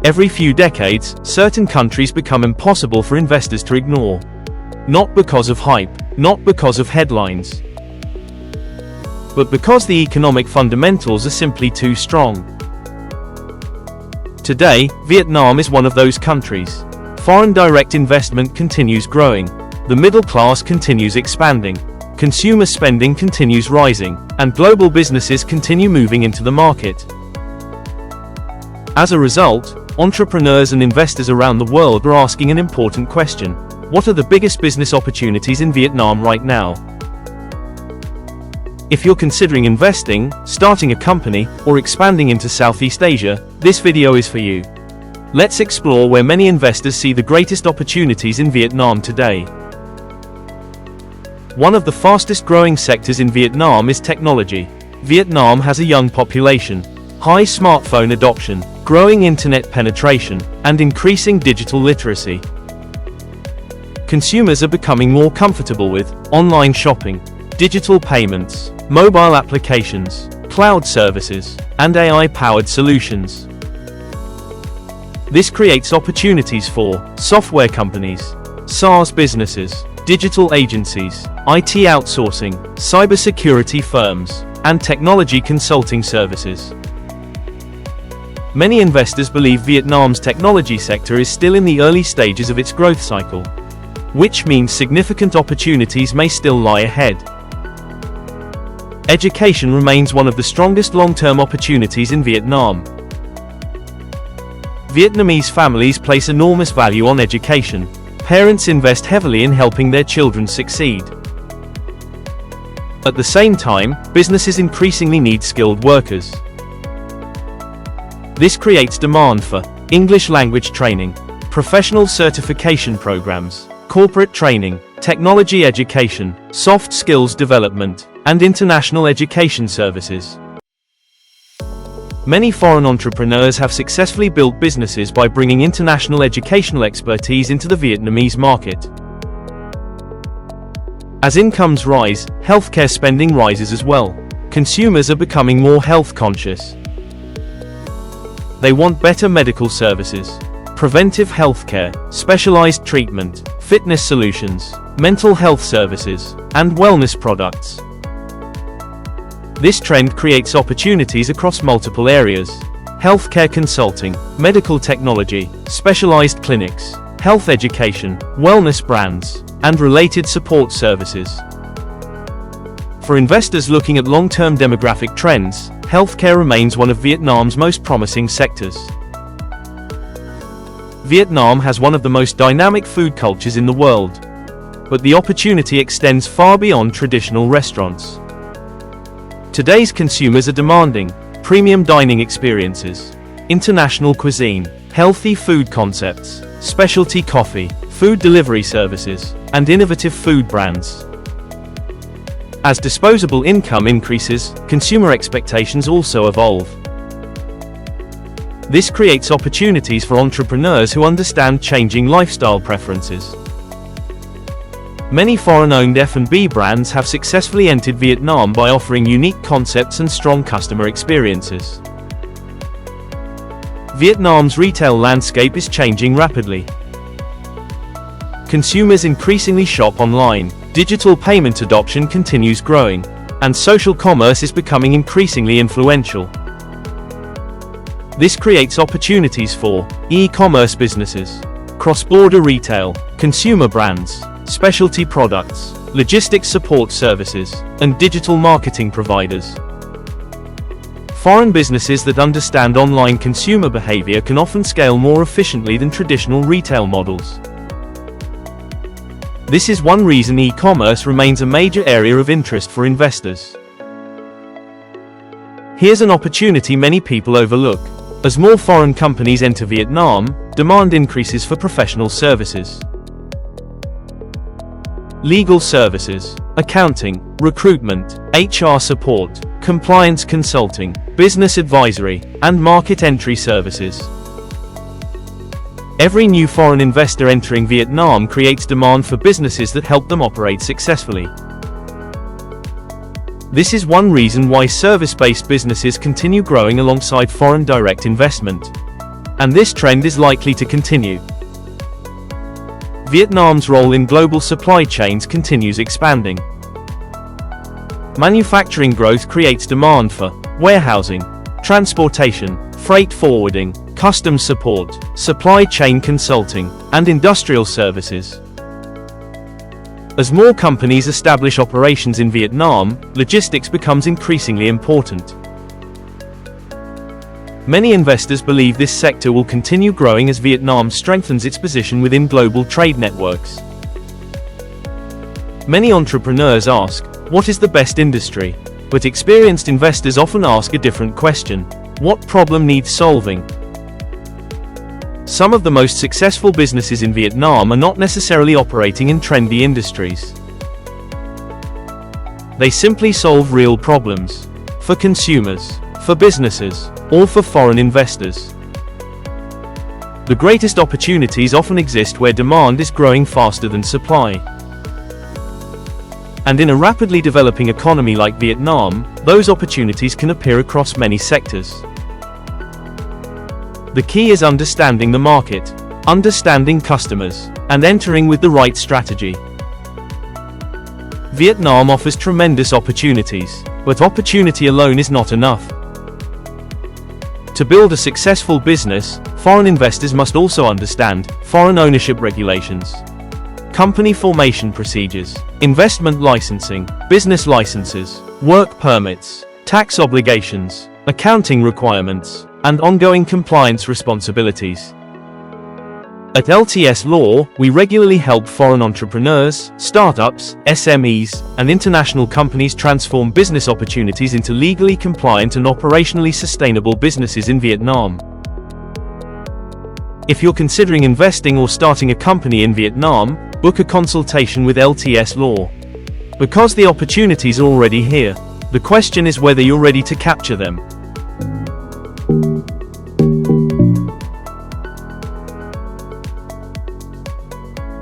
Every few decades, certain countries become impossible for investors to ignore. Not because of hype, not because of headlines, but because the economic fundamentals are simply too strong. Today, Vietnam is one of those countries. Foreign direct investment continues growing, the middle class continues expanding, consumer spending continues rising, and global businesses continue moving into the market. As a result, entrepreneurs and investors around the world are asking an important question: what are the biggest business opportunities in Vietnam right now? If you're considering investing, starting a company, or expanding into Southeast Asia, this video is for you. Let's explore where many investors see the greatest opportunities in Vietnam today. One of the fastest growing sectors in Vietnam is technology. Vietnam has a young population, high smartphone adoption, growing internet penetration, and increasing digital literacy. Consumers are becoming more comfortable with online shopping, digital payments, mobile applications, cloud services, and AI-powered solutions. This creates opportunities for software companies, SaaS businesses, digital agencies, IT outsourcing, cybersecurity firms, and technology consulting services. Many investors believe Vietnam's technology sector is still in the early stages of its growth cycle, which means significant opportunities may still lie ahead. Education remains one of the strongest long-term opportunities in Vietnam. Vietnamese families place enormous value on education. Parents invest heavily in helping their children succeed. At the same time, businesses increasingly need skilled workers. This creates demand for English language training, professional certification programs, corporate training, technology education, soft skills development, and international education services. Many foreign entrepreneurs have successfully built businesses by bringing international educational expertise into the Vietnamese market. As incomes rise, healthcare spending rises as well. Consumers are becoming more health conscious. They want better medical services, preventive healthcare, specialized treatment, fitness solutions, mental health services, and wellness products. This trend creates opportunities across multiple areas: healthcare consulting, medical technology, specialized clinics, health education, wellness brands, and related support services. For investors looking at long-term demographic trends, healthcare remains one of Vietnam's most promising sectors. Vietnam has one of the most dynamic food cultures in the world, but the opportunity extends far beyond traditional restaurants. Today's consumers are demanding premium dining experiences, international cuisine, healthy food concepts, specialty coffee, food delivery services, and innovative food brands. As disposable income increases, consumer expectations also evolve. This creates opportunities for entrepreneurs who understand changing lifestyle preferences. Many foreign-owned F&B brands have successfully entered Vietnam by offering unique concepts and strong customer experiences. Vietnam's retail landscape is changing rapidly. Consumers increasingly shop online, digital payment adoption continues growing, and social commerce is becoming increasingly influential. This creates opportunities for e-commerce businesses, cross-border retail, consumer brands, specialty products, logistics support services, and digital marketing providers. Foreign businesses that understand online consumer behavior can often scale more efficiently than traditional retail models. This is one reason e-commerce remains a major area of interest for investors. Here's an opportunity many people overlook. As more foreign companies enter Vietnam, demand increases for professional services. Legal services, accounting, recruitment, HR support, compliance consulting, business advisory, and market entry services. Every new foreign investor entering Vietnam creates demand for businesses that help them operate successfully. This is one reason why service-based businesses continue growing alongside foreign direct investment. and this trend is likely to continue. Vietnam's role in global supply chains continues expanding. Manufacturing growth creates demand for warehousing, transportation, freight forwarding, customs support, supply chain consulting, and industrial services. As more companies establish operations in Vietnam, logistics becomes increasingly important. Many investors believe this sector will continue growing as Vietnam strengthens its position within global trade networks. Many entrepreneurs ask, what is the best industry? But experienced investors often ask a different question: what problem needs solving? Some of the most successful businesses in Vietnam are not necessarily operating in trendy industries. They simply solve real problems. For consumers, for businesses, or for foreign investors. The greatest opportunities often exist where demand is growing faster than supply. And in a rapidly developing economy like Vietnam, those opportunities can appear across many sectors. The key is understanding the market, understanding customers, and entering with the right strategy. Vietnam offers tremendous opportunities, but opportunity alone is not enough. To build a successful business, foreign investors must also understand foreign ownership regulations, company formation procedures, investment licensing, business licenses, work permits, tax obligations, accounting requirements, and ongoing compliance responsibilities. At LTS Law, we regularly help foreign entrepreneurs, startups, SMEs, and international companies transform business opportunities into legally compliant and operationally sustainable businesses in Vietnam. If you're considering investing or starting a company in Vietnam, book a consultation with LTS Law. Because the opportunities are already here, the question is whether you're ready to capture them.